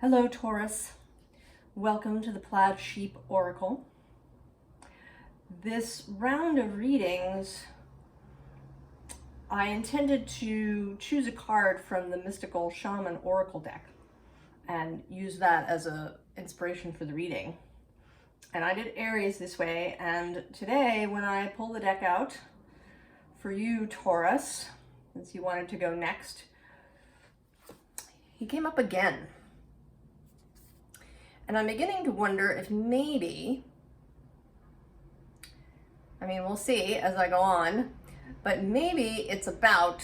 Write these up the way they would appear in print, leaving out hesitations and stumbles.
Hello, Taurus. Welcome to the Plaid Oracle. This round of readings, I intended to choose a card from the mystical Shaman Oracle deck and use that as an inspiration for the reading. And I did Aries this way, and today when I pull the deck out for you, Taurus, since you wanted to go next, he came up again. And I'm beginning to wonder if maybe, we'll see as I go on, but maybe it's about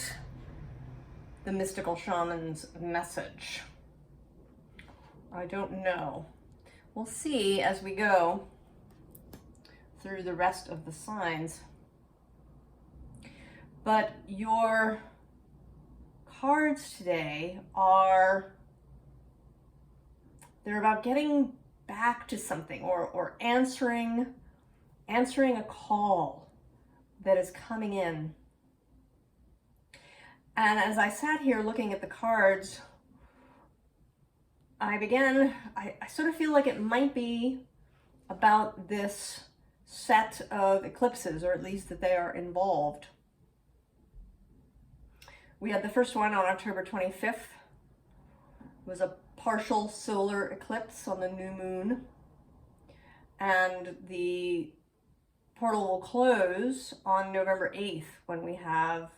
the mystical shaman's message. I don't know. We'll see as we go through the rest of the signs. But your cards today they're about getting back to something or answering a call that is coming in. And as I sat here looking at the cards, I sort of feel like it might be about this set of eclipses, or at least that they are involved. We had the first one on October 25th. It was a partial solar eclipse on the new moon, and the portal will close on November 8th when we have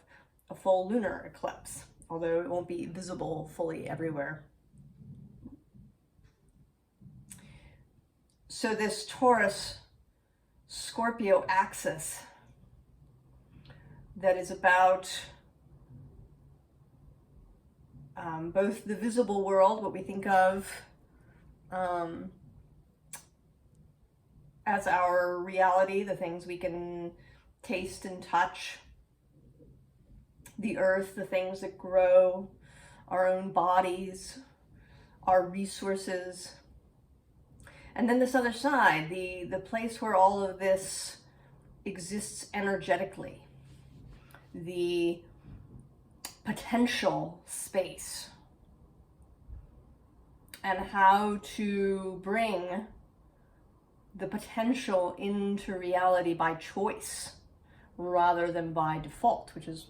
a full lunar eclipse, although it won't be visible fully everywhere. So this Taurus Scorpio axis that is about both the visible world, what we think of as our reality, the things we can taste and touch, the earth, the things that grow, our own bodies, our resources, and then this other side, the place where all of this exists energetically, the potential space, and how to bring the potential into reality by choice rather than by default, which is,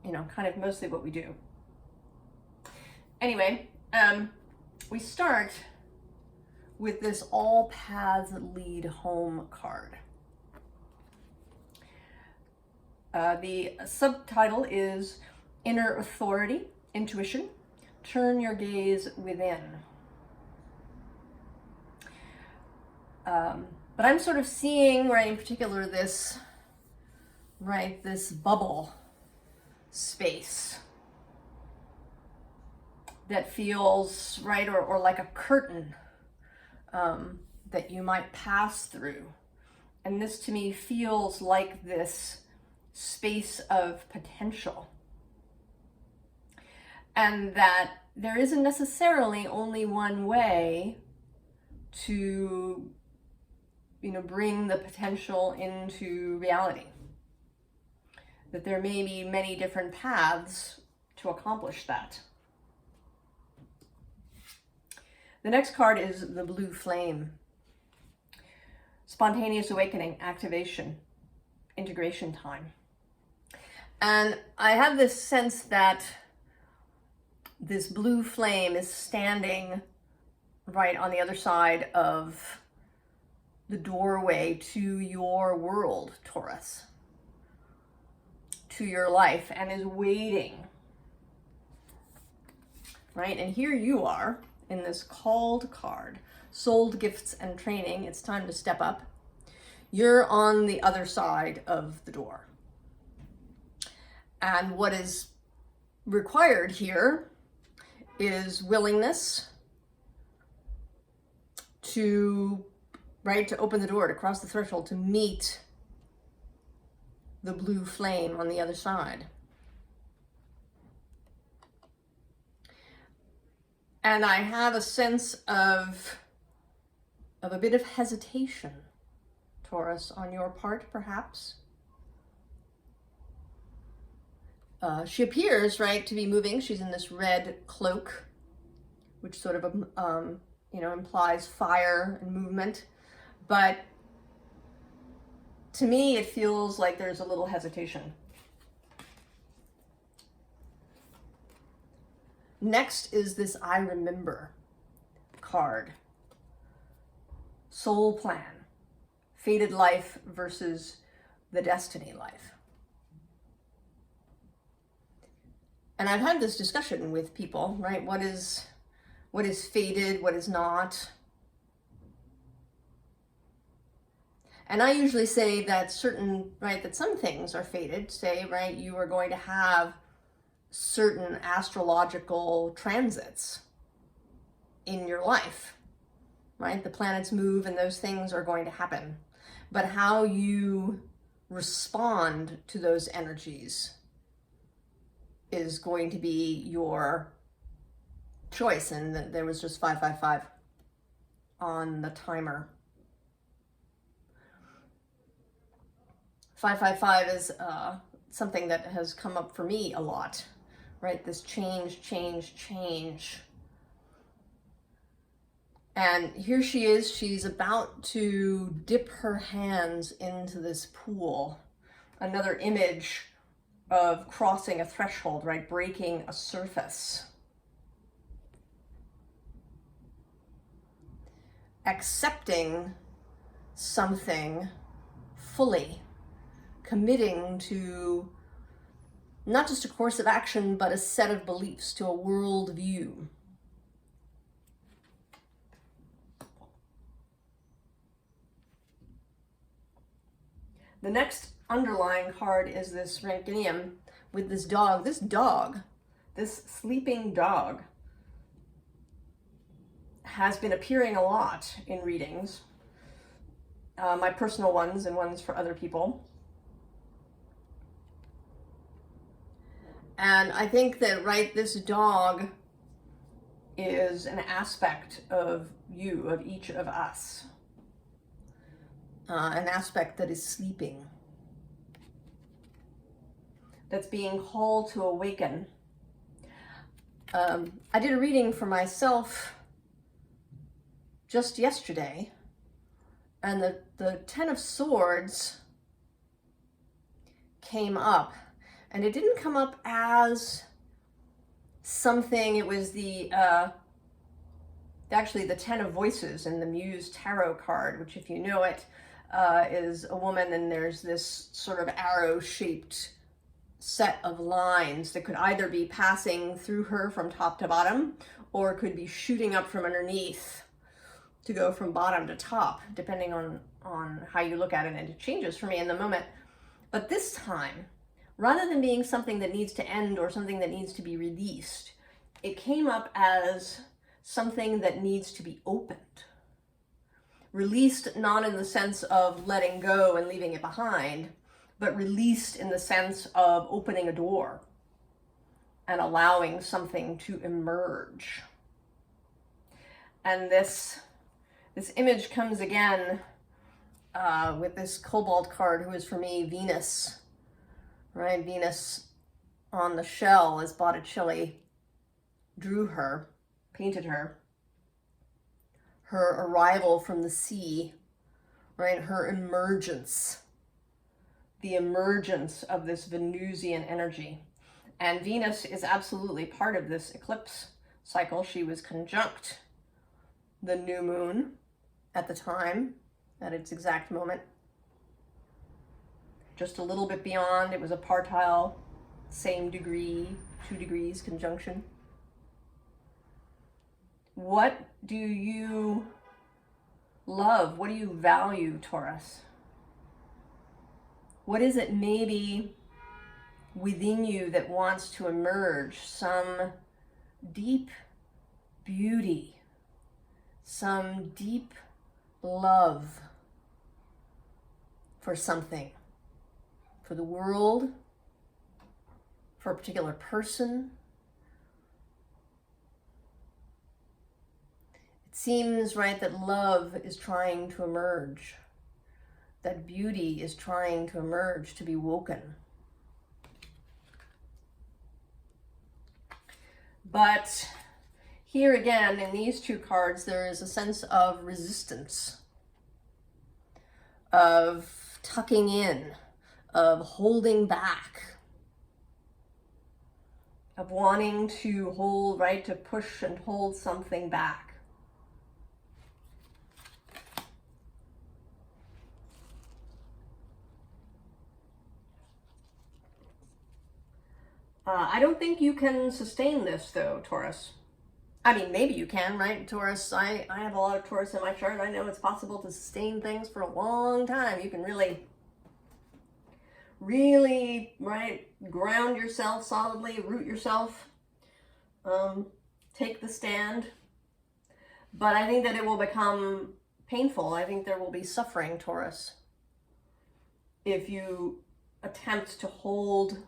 kind of mostly what we do. Anyway, we start with this All Paths Lead Home card. The subtitle is Inner Authority, Intuition, Turn Your Gaze Within. But I'm sort of seeing, in particular this bubble space that feels, or like a curtain that you might pass through. And this to me feels like this space of potential. And that there isn't necessarily only one way to, bring the potential into reality. That there may be many different paths to accomplish that. The next card is the Blue Flame. Spontaneous awakening, activation, integration time. And I have this sense that this blue flame is standing right on the other side of the doorway to your world, Taurus, to your life, and is waiting, And here you are in this called card, sold gifts and training. It's time to step up. You're on the other side of the door. And what is required here is willingness to open the door, to cross the threshold, to meet the blue flame on the other side. And I have a sense of a bit of hesitation, Taurus, on your part, perhaps. She appears, to be moving. She's in this red cloak which sort of, you know, implies fire and movement. But to me, it feels like there's a little hesitation. Next is this I Remember card. Soul plan. Fated life versus the destiny life. And I've had this discussion with people, right? What is fated, what is not? And I usually say that that some things are fated. Say, right, you are going to have certain astrological transits in your life, right? The planets move and those things are going to happen. But how you respond to those energies is going to be your choice. And there was just 555 on the timer. 555 is something that has come up for me a lot, right? This change. And here she is, she's about to dip her hands into this pool. Another image of crossing a threshold, right? Breaking a surface. Accepting something fully. Committing to not just a course of action, but a set of beliefs, to a world view. The next underlying card is this Rankinium with this dog. This sleeping dog, has been appearing a lot in readings. My personal ones and ones for other people. And I think that, right, this dog is an aspect of you, of each of us. An aspect that is sleeping. That's being called to awaken. I did a reading for myself just yesterday, and the Ten of Swords came up. And it didn't come up as something, it was actually the Ten of Voices in the Muse Tarot card, which, if you know it, is a woman, and there's this sort of arrow-shaped set of lines that could either be passing through her from top to bottom, or could be shooting up from underneath to go from bottom to top, depending on how you look at it, and it changes for me in the moment. But this time, rather than being something that needs to end or something that needs to be released, it came up as something that needs to be opened. Released not in the sense of letting go and leaving it behind, but released in the sense of opening a door and allowing something to emerge. And this image comes again with this Cobalt card, who is for me Venus. Right, Venus on the shell, as Botticelli drew her, painted her. Her arrival from the sea, right, her emergence. The emergence of this Venusian energy. And Venus is absolutely part of this eclipse cycle. She was conjunct the new moon at the time, at its exact moment. Just a little bit beyond, it was a partile, same degree, 2 degrees conjunction. What do you love? What do you value, Taurus? What is it maybe within you that wants to emerge? Some deep beauty, some deep love for something. For the world, for a particular person. It seems, right, that love is trying to emerge, that beauty is trying to emerge, to be woken. But Here again, in these two cards, there is a sense of resistance, of tucking in, of holding back, of wanting to hold, right, to push and hold something back. I don't think you can sustain this though, Taurus. I mean, maybe you can, right, Taurus? I have a lot of Taurus in my chart. I know it's possible to sustain things for a long time. You can really, right, ground yourself solidly, root yourself, take the stand. But I think that it will become painful. I think there will be suffering, Taurus, if you attempt to hold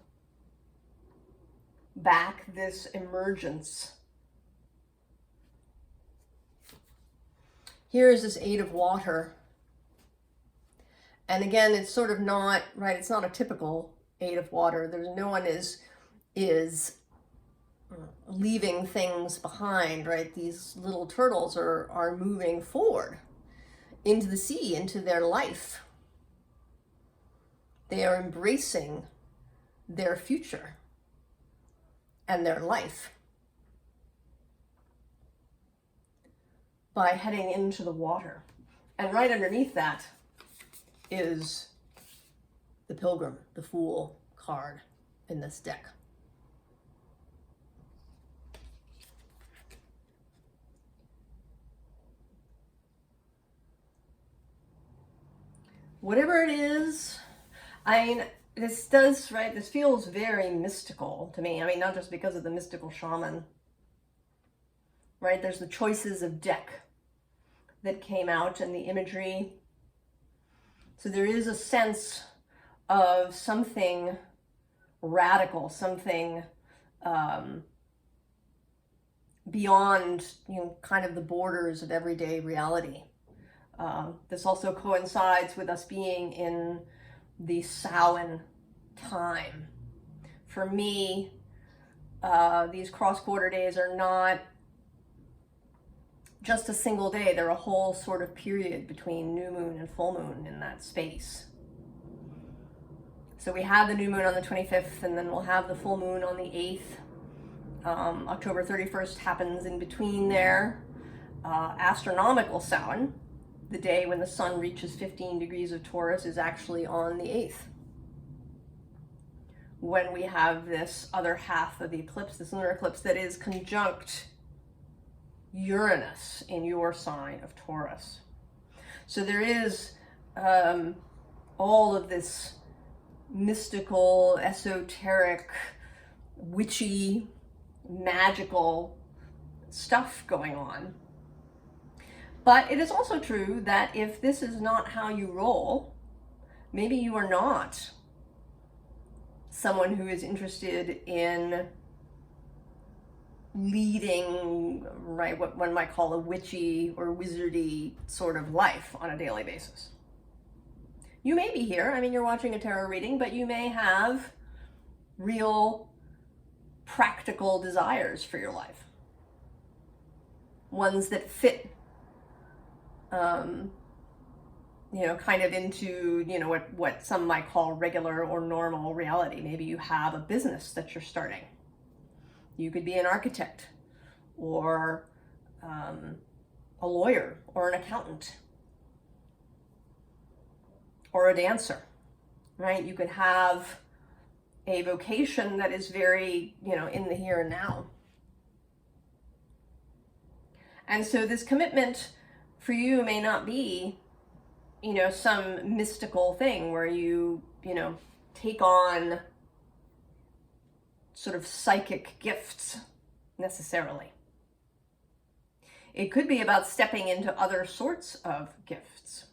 back this emergence. Here is this Eight of Water. And again, it's sort of not, right, it's not a typical Eight of Water. There's no one is leaving things behind, right? These little turtles are moving forward into the sea, into their life. They are embracing their future and their life by heading into the water. And right underneath that is the Pilgrim, the Fool card in this deck. Whatever it is, I mean, this does, right, this feels very mystical to me. I mean, not just because of the mystical shaman, right? There's the choices of deck that came out and the imagery. So there is a sense of something radical, something beyond, kind of the borders of everyday reality. This also coincides with us being in the Samhain time. For me, these cross-quarter days are not just a single day. They're a whole sort of period between new moon and full moon in that space. So we have the new moon on the 25th, and then we'll have the full moon on the 8th. October 31st happens in between there. Astronomical Samhain, the day when the sun reaches 15 degrees of Taurus, is actually on the 8th. When we have this other half of the eclipse, this lunar eclipse that is conjunct Uranus in your sign of Taurus. So there is all of this mystical, esoteric, witchy, magical stuff going on. But it is also true that if this is not how you roll, maybe you are not someone who is interested in leading, right, what one might call a witchy or wizardy sort of life on a daily basis. You may be here, I mean, you're watching a tarot reading, but you may have real practical desires for your life. Ones that fit, kind of into, what some might call regular or normal reality. Maybe you have a business that you're starting. You could be an architect or a lawyer or an accountant or a dancer, right? You could have a vocation that is very, in the here and now. And so this commitment for you may not be, some mystical thing where you, take on sort of psychic gifts necessarily. It could be about stepping into other sorts of gifts,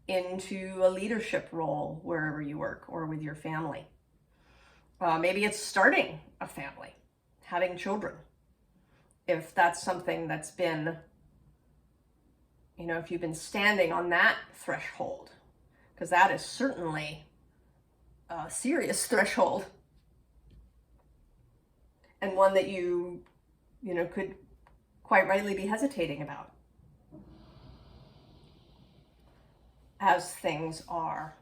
into a leadership role wherever you work or with your family. Maybe it's starting a family, having children. If that's something that's been, if you've been standing on that threshold, because that is certainly a serious threshold. And one that you, could quite rightly be hesitating about as things are.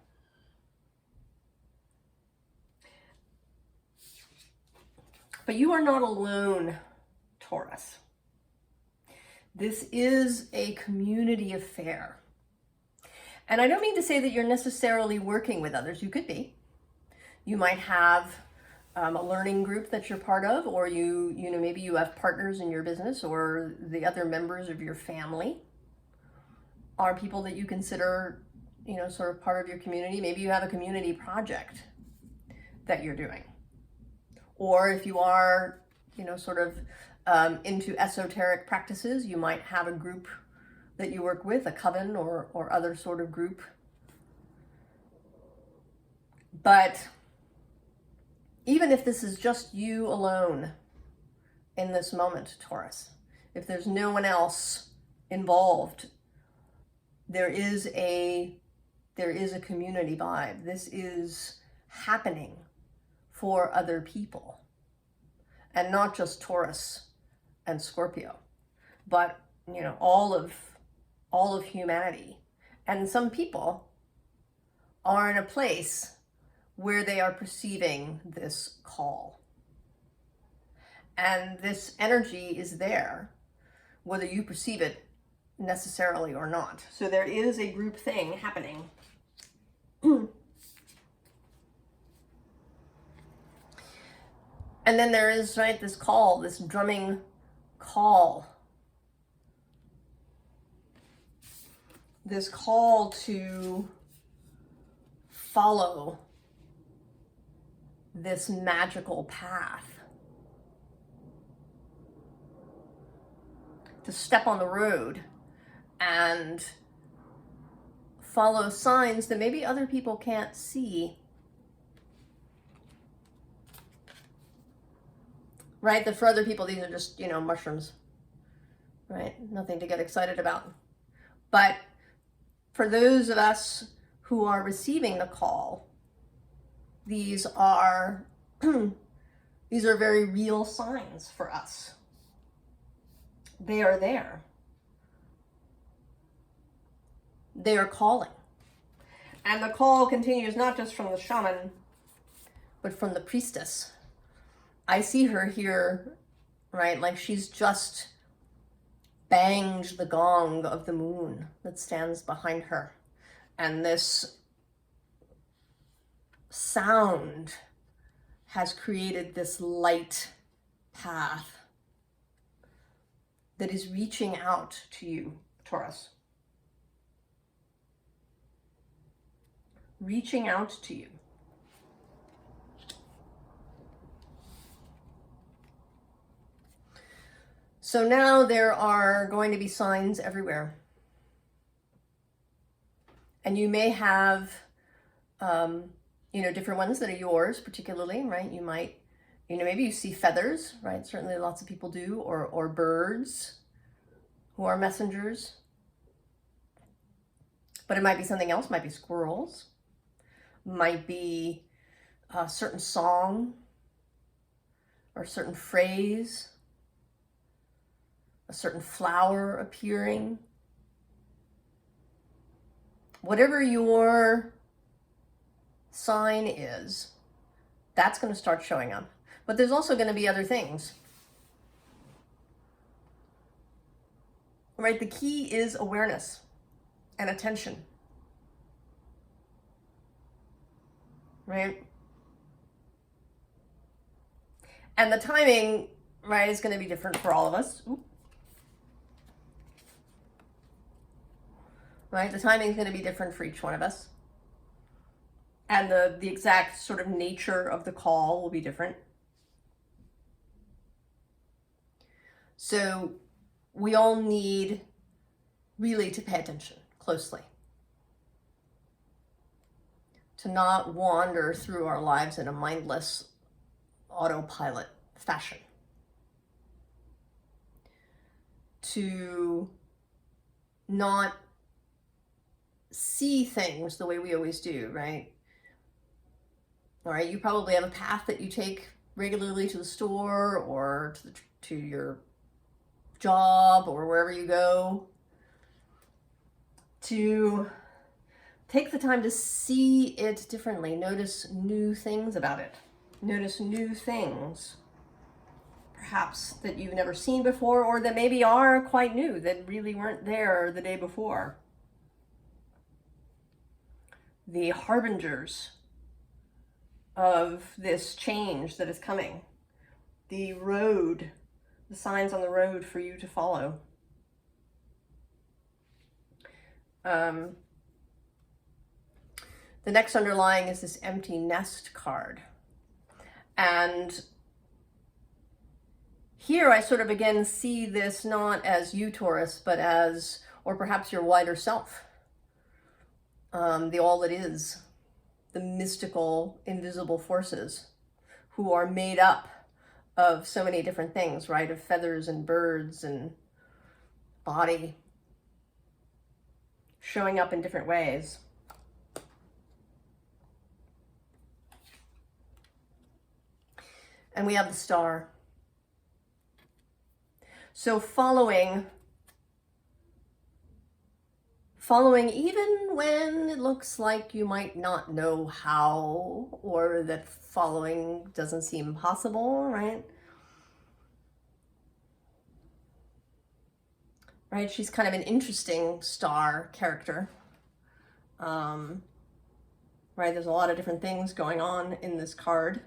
But you are not alone, Taurus. This is a community affair. And I don't mean to say that you're necessarily working with others. You could be. You might have a learning group that you're part of, or maybe you have partners in your business, or the other members of your family are people that you consider, sort of part of your community. Maybe you have a community project that you're doing. Or if you are, sort of into esoteric practices, you might have a group that you work with, a coven or other sort of group. But even if this is just you alone in this moment, Taurus, if there's no one else involved, there is a community vibe. This is happening for other people, and not just Taurus and Scorpio, but all of humanity. And some people are in a place where they are perceiving this call, and this energy is there whether you perceive it necessarily or not. So there is a group thing happening. And then there is, this call, this drumming call. This call to follow this magical path. To step on the road and follow signs that maybe other people can't see. Right? That for other people, these are just, mushrooms. Right? Nothing to get excited about. But for those of us who are receiving the call, these are very real signs for us. They are there. They are calling. And the call continues not just from the shaman, but from the priestess. I see her here, like she's just banged the gong of the moon that stands behind her. And this sound has created this light path that is reaching out to you, Taurus. Reaching out to you. So now there are going to be signs everywhere. And you may have, different ones that are yours particularly, right? You might, maybe you see feathers, right? Certainly lots of people do, or birds who are messengers. But it might be something else, might be squirrels, might be a certain song or a certain phrase, a certain flower appearing. Whatever your sign is, that's going to start showing up. But there's also going to be other things. Right? The key is awareness and attention. Right? And the timing, right, is going to be different for all of us. Ooh. Right? The timing is going to be different for each one of us. And the exact sort of nature of the call will be different. So we all need really to pay attention closely. To not wander through our lives in a mindless autopilot fashion. To not see things the way we always do, right? All right, you probably have a path that you take regularly to the store or to your job or wherever you go, to take the time to see it differently. Notice new things about it. Notice new things, perhaps that you've never seen before, or that maybe are quite new, that really weren't there the day before. The harbingers of this change that is coming. The road, the signs on the road for you to follow. The next underlying is this empty nest card. And here I sort of again see this not as you, Taurus, but as, or perhaps your wider self. The all that is, the mystical, invisible forces who are made up of so many different things, right? Of feathers and birds and body showing up in different ways. And we have the star. So following even when it looks like you might not know how, or that following doesn't seem possible, right? Right, she's kind of an interesting star character. Right, there's a lot of different things going on in this card.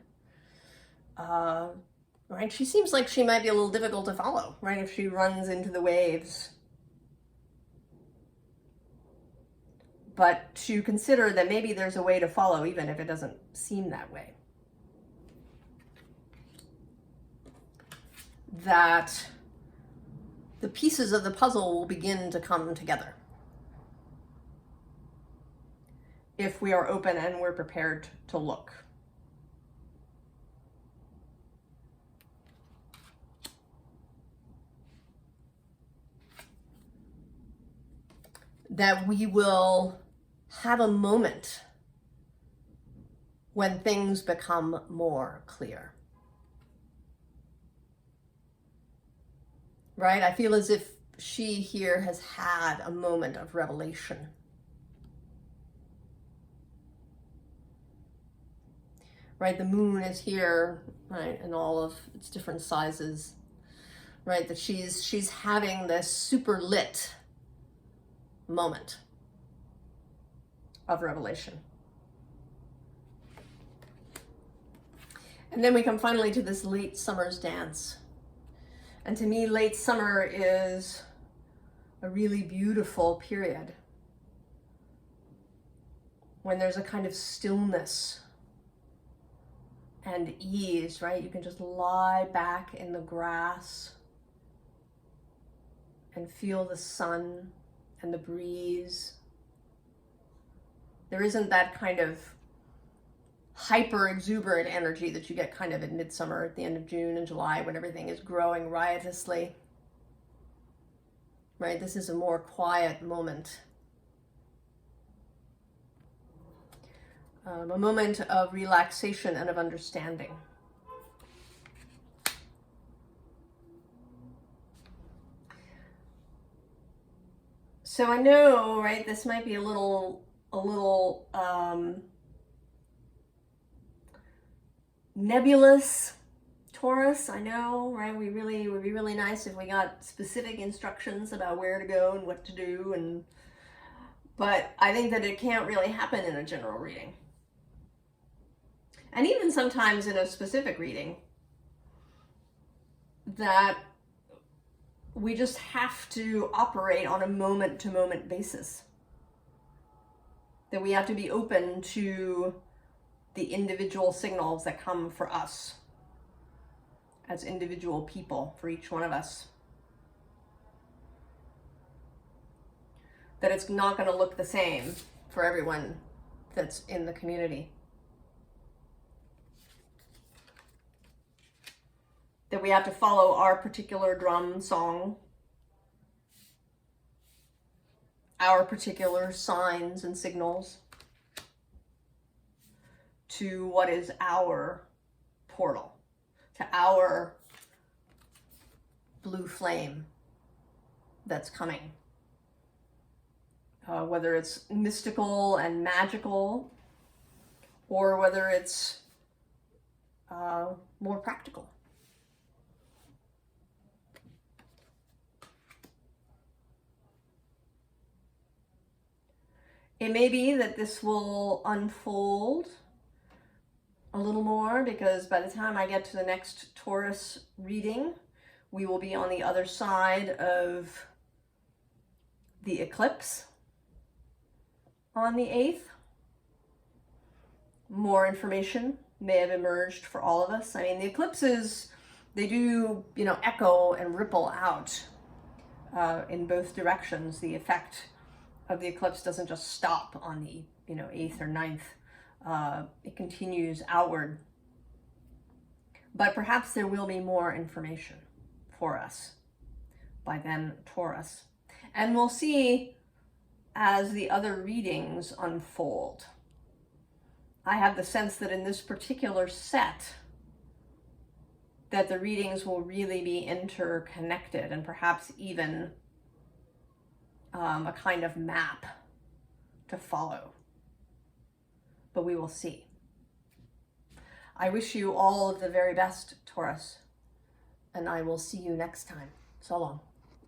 Right, she seems like she might be a little difficult to follow, right, if she runs into the waves. But to consider that maybe there's a way to follow even if it doesn't seem that way. That the pieces of the puzzle will begin to come together if we are open and we're prepared to look. That we will have a moment when things become more clear. Right? I feel as if she here has had a moment of revelation. Right? The moon is here, right? In all of its different sizes. Right? That she's having this super lit moment of revelation. And then we come finally to this late summer's dance. And to me, late summer is a really beautiful period when there's a kind of stillness and ease, right? You can just lie back in the grass and feel the sun and the breeze. There isn't that kind of hyper exuberant energy that you get kind of at midsummer at the end of June and July when everything is growing riotously. Right? This is a more quiet moment. A moment of relaxation and of understanding. So I know, right, this might be a little nebulous, Taurus. I know, right? It would be really nice if we got specific instructions about where to go and what to do, but I think that it can't really happen in a general reading. And even sometimes in a specific reading, that we just have to operate on a moment-to-moment basis. That we have to be open to the individual signals that come for us as individual people, for each one of us. That it's not going to look the same for everyone that's in the community. That we have to follow our particular drum song, our particular signs and signals to what is our portal, to our blue flame, that's coming. Whether it's mystical and magical, or whether it's more practical. It may be that this will unfold a little more, because by the time I get to the next Taurus reading, we will be on the other side of the eclipse on the 8th. More information may have emerged for all of us. I mean, the eclipses, they do, echo and ripple out in both directions. The effect of the eclipse doesn't just stop on the, 8th or 9th. It continues outward. But perhaps there will be more information for us by then, Taurus. And we'll see as the other readings unfold. I have the sense that in this particular set, that the readings will really be interconnected, and perhaps even a kind of map to follow. But we will see. I wish you all of the very best, Taurus, and I will see you next time. So long.